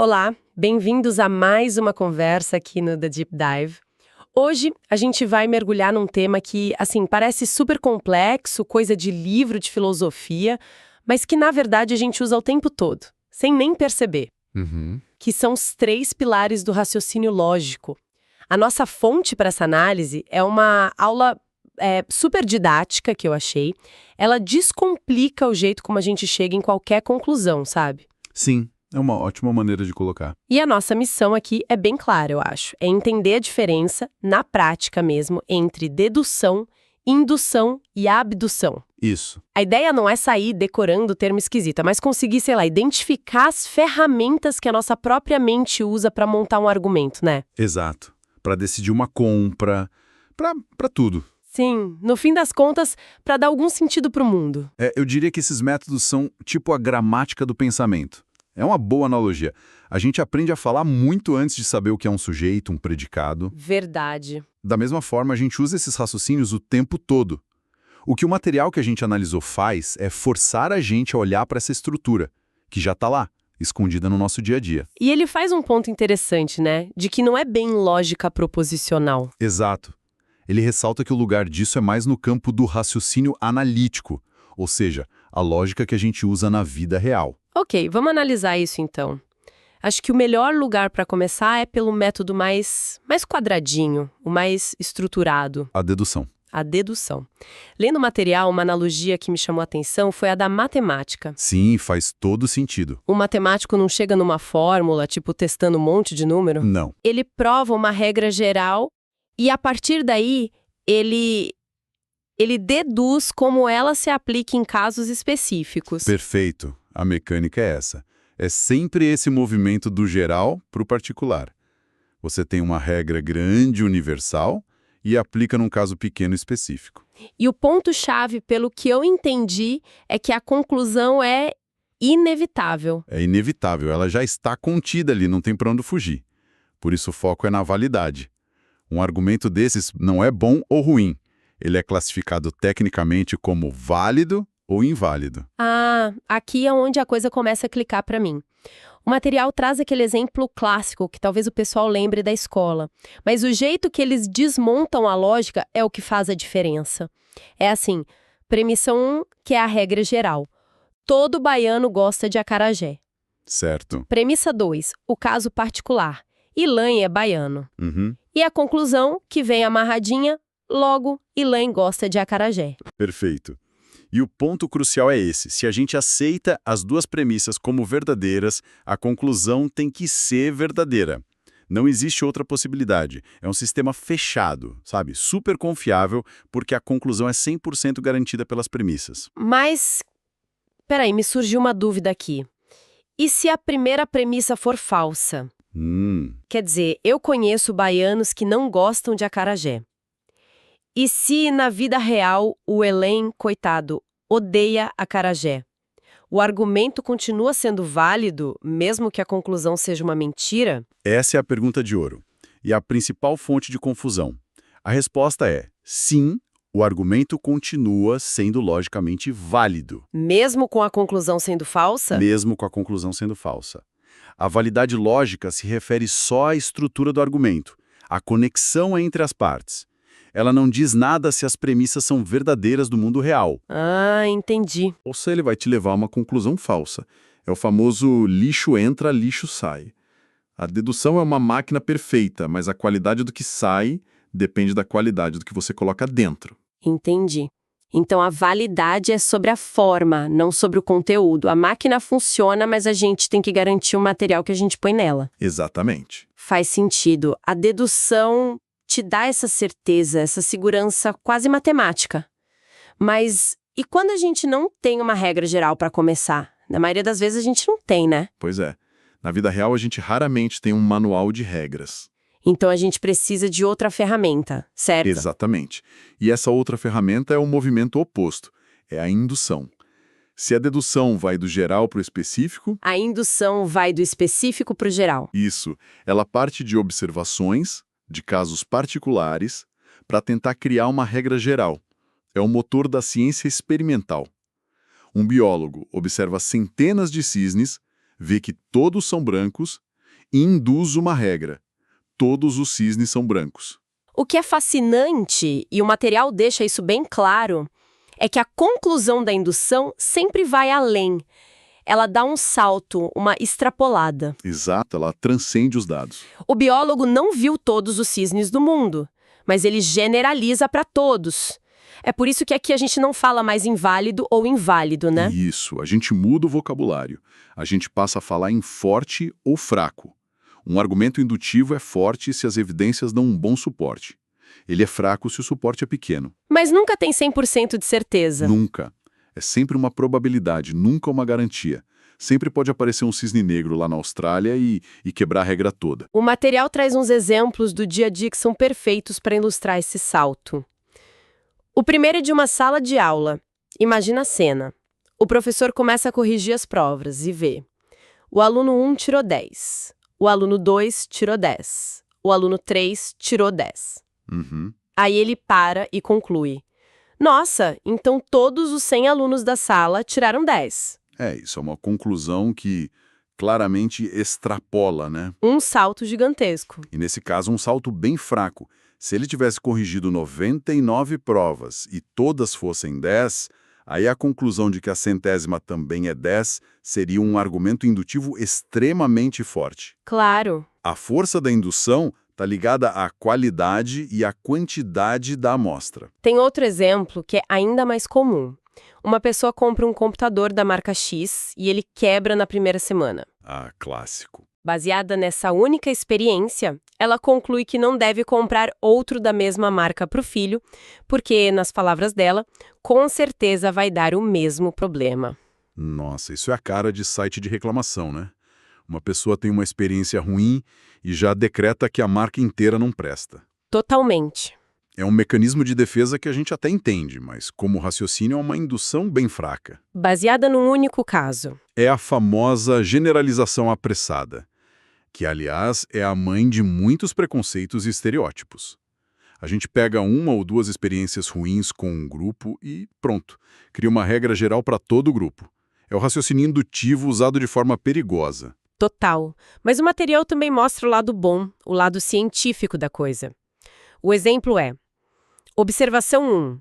Olá, bem-vindos a mais uma conversa aqui no The Deep Dive. Hoje a gente vai mergulhar num tema que, assim, parece super complexo, coisa de livro de filosofia, mas que na verdade a gente usa o tempo todo, sem nem perceber, que são os 3 pilares do raciocínio lógico. A nossa fonte para essa análise é uma aula super didática que eu achei. Ela descomplica o jeito como a gente chega em qualquer conclusão, sabe? Sim, é uma ótima maneira de colocar. E a nossa missão aqui é bem clara, eu acho. É entender a diferença, na prática mesmo, entre dedução, indução e abdução. Isso. A ideia não é sair decorando o termo esquisito, mas conseguir, sei lá, identificar as ferramentas que a nossa própria mente usa para montar um argumento, né? Exato. Para decidir uma compra, para tudo. Sim, no fim das contas, para dar algum sentido para o mundo. Eu diria que esses métodos são tipo a gramática do pensamento. É uma boa analogia. A gente aprende a falar muito antes de saber o que é um sujeito, um predicado. Verdade. Da mesma forma, a gente usa esses raciocínios o tempo todo. O que o material que a gente analisou faz é forçar a gente a olhar para essa estrutura, que já está lá, escondida no nosso dia a dia. E ele faz um ponto interessante, né? De que não é bem lógica proposicional. Exato. Ele ressalta que o lugar disso é mais no campo do raciocínio analítico, ou seja, a lógica que a gente usa na vida real. Ok, vamos analisar isso então. Acho que o melhor lugar para começar é pelo método mais quadradinho, o mais estruturado, A dedução. a dedução. Lendo o material, uma analogia que me chamou a atenção foi a da matemática. Sim, faz todo sentido. O matemático não chega numa fórmula, tipo testando um monte de número. Não. Ele prova uma regra geral e, a partir daí, ele deduz como ela se aplica em casos específicos. Perfeito. A mecânica é essa. É sempre esse movimento do geral para o particular. Você tem uma regra grande, universal, e aplica num caso pequeno específico. E o ponto-chave, pelo que eu entendi, é que a conclusão é inevitável. É inevitável, ela já está contida ali, não tem para onde fugir. Por isso o foco é na validade. Um argumento desses não é bom ou ruim. Ele é classificado tecnicamente como válido ou inválido. Ah, aqui é onde a coisa começa a clicar para mim. O material traz aquele exemplo clássico que talvez o pessoal lembre da escola. Mas o jeito que eles desmontam a lógica é o que faz a diferença. É assim, premissa 1, que é a regra geral. Todo baiano gosta de acarajé. Certo. Premissa 2, o caso particular. Elaine é baiano. E a conclusão, que vem amarradinha, logo, Elaine gosta de acarajé. Perfeito. E o ponto crucial é esse. Se a gente aceita as duas premissas como verdadeiras, a conclusão tem que ser verdadeira. Não existe outra possibilidade. É um sistema fechado, sabe? Super confiável, porque a conclusão é 100% garantida pelas premissas. Mas, peraí, me surgiu uma dúvida aqui. E se a primeira premissa for falsa? Quer dizer, eu conheço baianos que não gostam de acarajé. E se, na vida real, o Elaine, coitado, odeia acarajé? O argumento continua sendo válido, mesmo que a conclusão seja uma mentira? Essa é a pergunta de ouro. E a principal fonte de confusão. A resposta é sim, o argumento continua sendo logicamente válido. Mesmo com a conclusão sendo falsa? Mesmo com a conclusão sendo falsa. A validade lógica se refere só à estrutura do argumento, à conexão entre as partes. Ela não diz nada se as premissas são verdadeiras do mundo real. Ah, entendi. Ou se ele vai te levar a uma conclusão falsa. É o famoso lixo entra, lixo sai. A dedução é uma máquina perfeita, mas a qualidade do que sai depende da qualidade do que você coloca dentro. Entendi. Então a validade é sobre a forma, não sobre o conteúdo. A máquina funciona, mas a gente tem que garantir o material que a gente põe nela. Exatamente. Faz sentido. A dedução te dá essa certeza, essa segurança quase matemática. Mas e quando a gente não tem uma regra geral para começar? Na maioria das vezes a gente não tem, né? Pois é. Na vida real a gente raramente tem um manual de regras. Então a gente precisa de outra ferramenta, certo? Exatamente. E essa outra ferramenta é o movimento oposto, é a indução. Se a dedução vai do geral para o específico... A indução vai do específico para o geral. Isso. Ela parte de observações, de casos particulares, para tentar criar uma regra geral. É o motor da ciência experimental. Um biólogo observa centenas de cisnes, vê que todos são brancos induz uma regra. Todos os cisnes são brancos. O que é fascinante, e o material deixa isso bem claro, é que a conclusão da indução sempre vai além. Ela dá um salto, uma extrapolada. Exato, ela transcende os dados. O biólogo não viu todos os cisnes do mundo, mas ele generaliza para todos. É por isso que aqui a gente não fala mais em válido ou inválido, né? Isso, a gente muda o vocabulário. A gente passa a falar em forte ou fraco. Um argumento indutivo é forte se as evidências dão um bom suporte. Ele é fraco se o suporte é pequeno. Mas nunca tem 100% de certeza. Nunca. É sempre uma probabilidade, nunca uma garantia. Sempre pode aparecer um cisne negro lá na Austrália e quebrar a regra toda. O material traz uns exemplos do dia a dia que são perfeitos para ilustrar esse salto. O primeiro é de uma sala de aula. Imagina a cena. O professor começa a corrigir as provas e vê. O aluno 1 tirou 10. O aluno 2 tirou 10. O aluno 3 tirou 10. Uhum. Aí ele para e conclui. Nossa, então todos os 100 alunos da sala tiraram 10. Isso é uma conclusão que claramente extrapola, né? Um salto gigantesco. E nesse caso, um salto bem fraco. Se ele tivesse corrigido 99 provas e todas fossem 10, aí a conclusão de que a 100ª também é 10 seria um argumento indutivo extremamente forte. Claro. A força da indução está ligada à qualidade e à quantidade da amostra. Tem outro exemplo que é ainda mais comum. Uma pessoa compra um computador da marca X e ele quebra na primeira semana. Ah, clássico. Baseada nessa única experiência, ela conclui que não deve comprar outro da mesma marca para o filho, porque, nas palavras dela, com certeza vai dar o mesmo problema. Nossa, isso é a cara de site de reclamação, né? Uma pessoa tem uma experiência ruim e já decreta que a marca inteira não presta. Totalmente. É um mecanismo de defesa que a gente até entende, mas como raciocínio é uma indução bem fraca. Baseada num único caso. É a famosa generalização apressada, que, aliás, é a mãe de muitos preconceitos e estereótipos. A gente pega uma ou duas experiências ruins com um grupo e pronto, cria uma regra geral para todo o grupo. É o raciocínio indutivo usado de forma perigosa. Total. Mas o material também mostra o lado bom, o lado científico da coisa. O exemplo é: observação 1.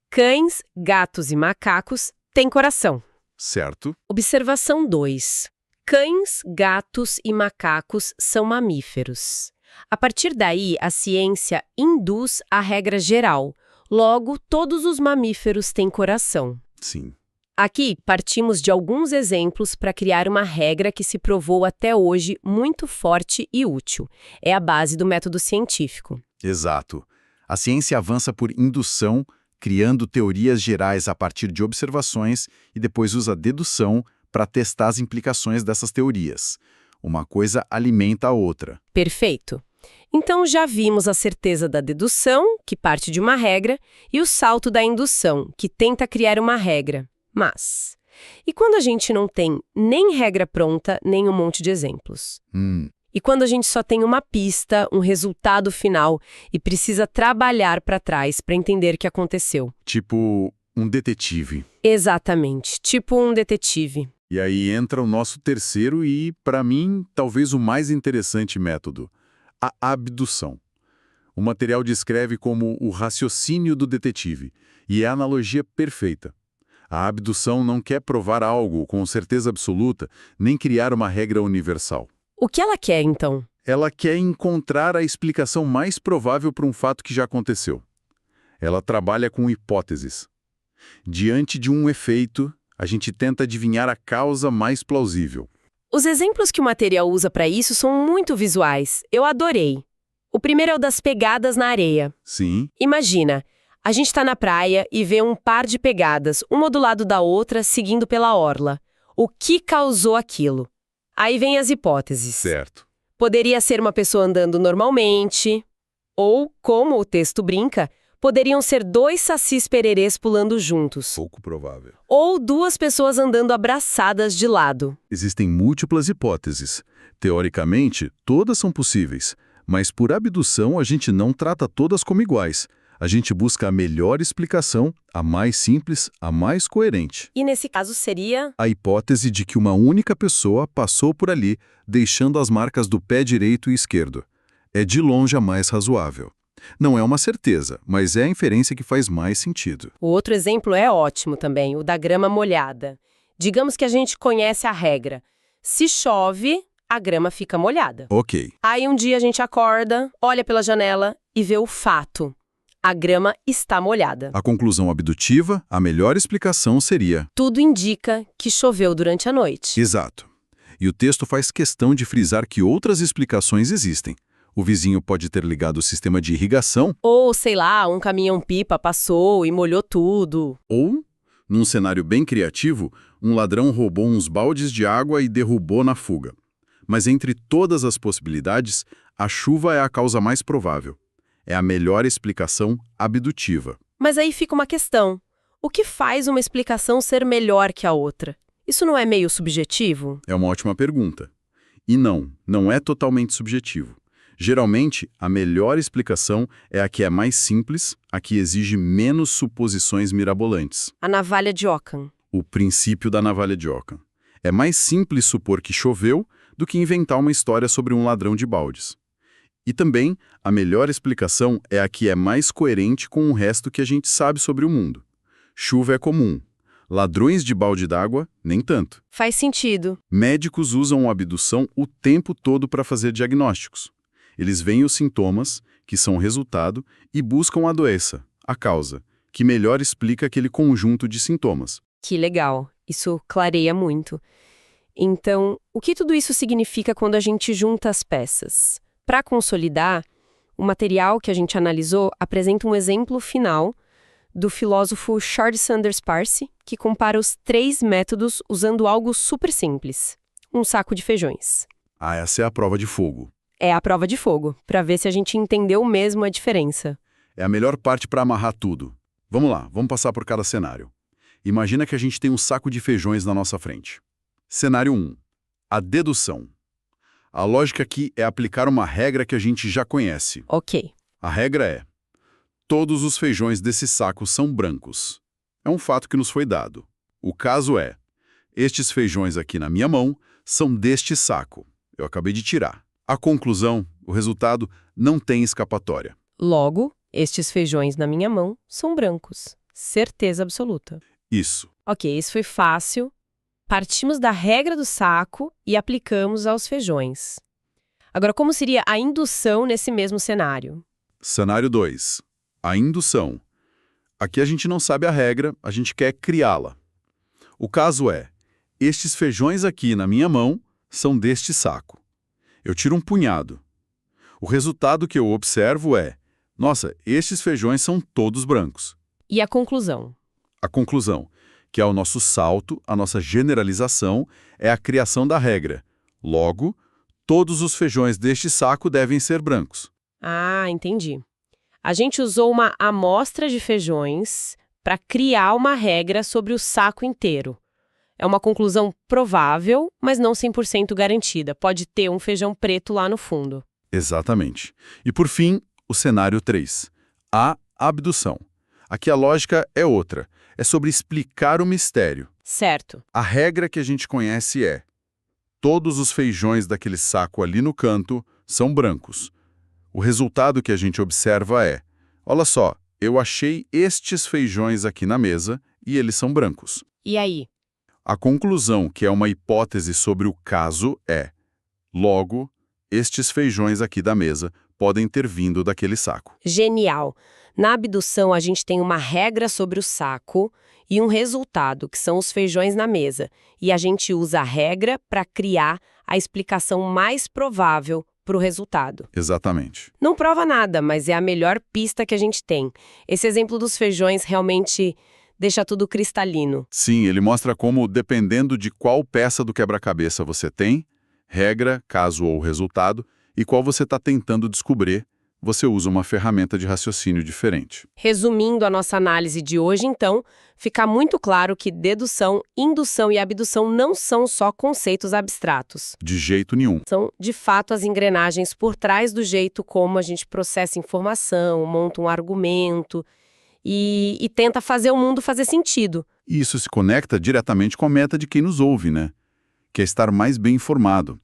Cães, gatos e macacos têm coração. Certo? Observação 2. Cães, gatos e macacos são mamíferos. A partir daí, a ciência induz a regra geral. Logo, todos os mamíferos têm coração. Sim. Aqui, partimos de alguns exemplos para criar uma regra que se provou até hoje muito forte e útil. É a base do método científico. Exato. A ciência avança por indução, criando teorias gerais a partir de observações e depois usa dedução para testar as implicações dessas teorias. Uma coisa alimenta a outra. Perfeito. Então já vimos a certeza da dedução, que parte de uma regra, e o salto da indução, que tenta criar uma regra. Mas, e quando a gente não tem nem regra pronta, nem um monte de exemplos? E quando a gente só tem uma pista, um resultado final e precisa trabalhar para trás para entender o que aconteceu? Tipo um detetive. Exatamente, tipo um detetive. E aí entra o nosso terceiro e, para mim, talvez o mais interessante método, a abdução. O material descreve como o raciocínio do detetive, e é a analogia perfeita. A abdução não quer provar algo com certeza absoluta, nem criar uma regra universal. O que ela quer, então? Ela quer encontrar a explicação mais provável para um fato que já aconteceu. Ela trabalha com hipóteses. Diante de um efeito, a gente tenta adivinhar a causa mais plausível. Os exemplos que o material usa para isso são muito visuais. Eu adorei. O primeiro é o das pegadas na areia. Sim. Imagina, a gente está na praia e vê um par de pegadas, uma do lado da outra, seguindo pela orla. O que causou aquilo? Aí vem as hipóteses. Certo. Poderia ser uma pessoa andando normalmente, ou, como o texto brinca, poderiam ser 2 sacis pererês pulando juntos. Pouco provável. Ou 2 pessoas andando abraçadas de lado. Existem múltiplas hipóteses. Teoricamente, todas são possíveis, mas por abdução a gente não trata todas como iguais. A gente busca a melhor explicação, a mais simples, a mais coerente. E nesse caso seria... A hipótese de que uma única pessoa passou por ali, deixando as marcas do pé direito e esquerdo. É de longe a mais razoável. Não é uma certeza, mas é a inferência que faz mais sentido. O outro exemplo é ótimo também, o da grama molhada. Digamos que a gente conhece a regra. Se chove, a grama fica molhada. Ok. Aí um dia a gente acorda, olha pela janela e vê o fato. A grama está molhada. A conclusão abdutiva, a melhor explicação seria... Tudo indica que choveu durante a noite. Exato. E o texto faz questão de frisar que outras explicações existem. O vizinho pode ter ligado o sistema de irrigação. Ou, sei lá, um caminhão-pipa passou e molhou tudo. Ou, num cenário bem criativo, um ladrão roubou uns baldes de água e derrubou na fuga. Mas entre todas as possibilidades, a chuva é a causa mais provável. É a melhor explicação abdutiva. Mas aí fica uma questão. O que faz uma explicação ser melhor que a outra? Isso não é meio subjetivo? É uma ótima pergunta. E não é totalmente subjetivo. Geralmente, a melhor explicação é a que é mais simples, a que exige menos suposições mirabolantes. A navalha de Ockham. O princípio da navalha de Ockham. É mais simples supor que choveu do que inventar uma história sobre um ladrão de baldes. E também, a melhor explicação é a que é mais coerente com o resto que a gente sabe sobre o mundo. Chuva é comum. Ladrões de balde d'água, nem tanto. Faz sentido. Médicos usam a abdução o tempo todo para fazer diagnósticos. Eles veem os sintomas, que são o resultado, e buscam a doença, a causa, que melhor explica aquele conjunto de sintomas. Que legal. Isso clareia muito. Então, o que tudo isso significa quando a gente junta as peças? Para consolidar, o material que a gente analisou apresenta um exemplo final do filósofo Charles Sanders Peirce, que compara os 3 métodos usando algo super simples: um saco de feijões. Ah, essa é a prova de fogo. É a prova de fogo, para ver se a gente entendeu mesmo a diferença. É a melhor parte para amarrar tudo. Vamos lá, vamos passar por cada cenário. Imagina que a gente tem um saco de feijões na nossa frente. Cenário 1. A dedução. A lógica aqui é aplicar uma regra que a gente já conhece. Ok. A regra é: todos os feijões desse saco são brancos. É um fato que nos foi dado. O caso é: estes feijões aqui na minha mão são deste saco. Eu acabei de tirar. A conclusão, o resultado, não tem escapatória. Logo, estes feijões na minha mão são brancos. Certeza absoluta. Isso. Ok, isso foi fácil. Partimos da regra do saco e aplicamos aos feijões. Agora, como seria a indução nesse mesmo cenário? Cenário 2. A indução. Aqui a gente não sabe a regra, a gente quer criá-la. O caso é: estes feijões aqui na minha mão são deste saco. Eu tiro um punhado. O resultado que eu observo é: nossa, estes feijões são todos brancos. E a conclusão? A conclusão, que é o nosso salto, a nossa generalização, é a criação da regra. Logo, todos os feijões deste saco devem ser brancos. Ah, entendi. A gente usou uma amostra de feijões para criar uma regra sobre o saco inteiro. É uma conclusão provável, mas não 100% garantida. Pode ter um feijão preto lá no fundo. Exatamente. E por fim, o cenário 3. A abdução. Aqui a lógica é outra. É sobre explicar o mistério. Certo. A regra que a gente conhece é: todos os feijões daquele saco ali no canto são brancos. O resultado que a gente observa é: olha só, eu achei estes feijões aqui na mesa e eles são brancos. E aí? A conclusão, que é uma hipótese sobre o caso, é: logo, estes feijões aqui da mesa podem ter vindo daquele saco. Genial! Na abdução, a gente tem uma regra sobre o saco e um resultado, que são os feijões na mesa. E a gente usa a regra para criar a explicação mais provável para o resultado. Exatamente. Não prova nada, mas é a melhor pista que a gente tem. Esse exemplo dos feijões realmente deixa tudo cristalino. Sim, ele mostra como, dependendo de qual peça do quebra-cabeça você tem, regra, caso ou resultado, e qual você está tentando descobrir, você usa uma ferramenta de raciocínio diferente. Resumindo a nossa análise de hoje, então, fica muito claro que dedução, indução e abdução não são só conceitos abstratos. De jeito nenhum. São, de fato, as engrenagens por trás do jeito como a gente processa informação, monta um argumento e tenta fazer o mundo fazer sentido. E isso se conecta diretamente com a meta de quem nos ouve, né? Que é estar mais bem informado.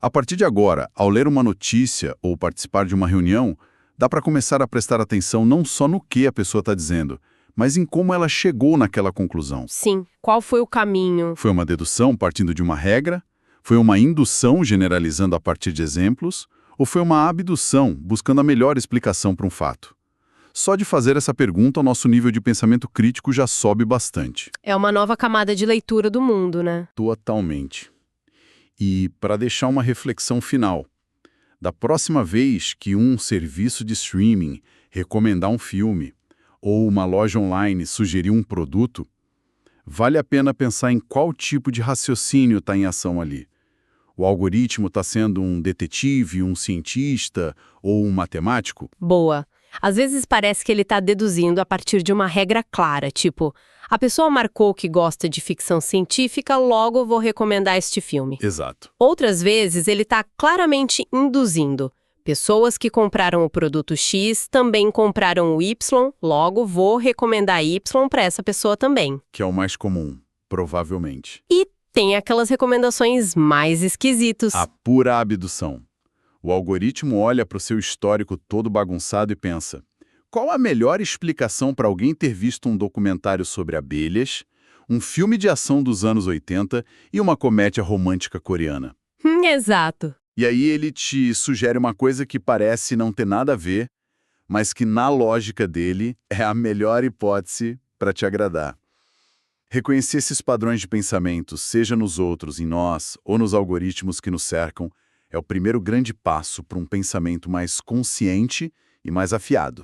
A partir de agora, ao ler uma notícia ou participar de uma reunião, dá para começar a prestar atenção não só no que a pessoa está dizendo, mas em como ela chegou naquela conclusão. Sim, qual foi o caminho? Foi uma dedução partindo de uma regra? Foi uma indução generalizando a partir de exemplos? Ou foi uma abdução buscando a melhor explicação para um fato? Só de fazer essa pergunta, o nosso nível de pensamento crítico já sobe bastante. É uma nova camada de leitura do mundo, né? Totalmente. E para deixar uma reflexão final, da próxima vez que um serviço de streaming recomendar um filme ou uma loja online sugerir um produto, vale a pena pensar em qual tipo de raciocínio está em ação ali. O algoritmo está sendo um detetive, um cientista ou um matemático? Boa. Às vezes parece que ele está deduzindo a partir de uma regra clara, tipo, a pessoa marcou que gosta de ficção científica, logo vou recomendar este filme. Exato. Outras vezes ele está claramente induzindo. Pessoas que compraram o produto X também compraram o Y, logo vou recomendar Y para essa pessoa também. Que é o mais comum, provavelmente. E tem aquelas recomendações mais esquisitas. A pura abdução. O algoritmo olha para o seu histórico todo bagunçado e pensa: qual a melhor explicação para alguém ter visto um documentário sobre abelhas, um filme de ação dos anos 80 e uma comédia romântica coreana? Exato. E aí ele te sugere uma coisa que parece não ter nada a ver, mas que na lógica dele é a melhor hipótese para te agradar. Reconhecer esses padrões de pensamento, seja nos outros, em nós ou nos algoritmos que nos cercam, é o primeiro grande passo para um pensamento mais consciente e mais afiado.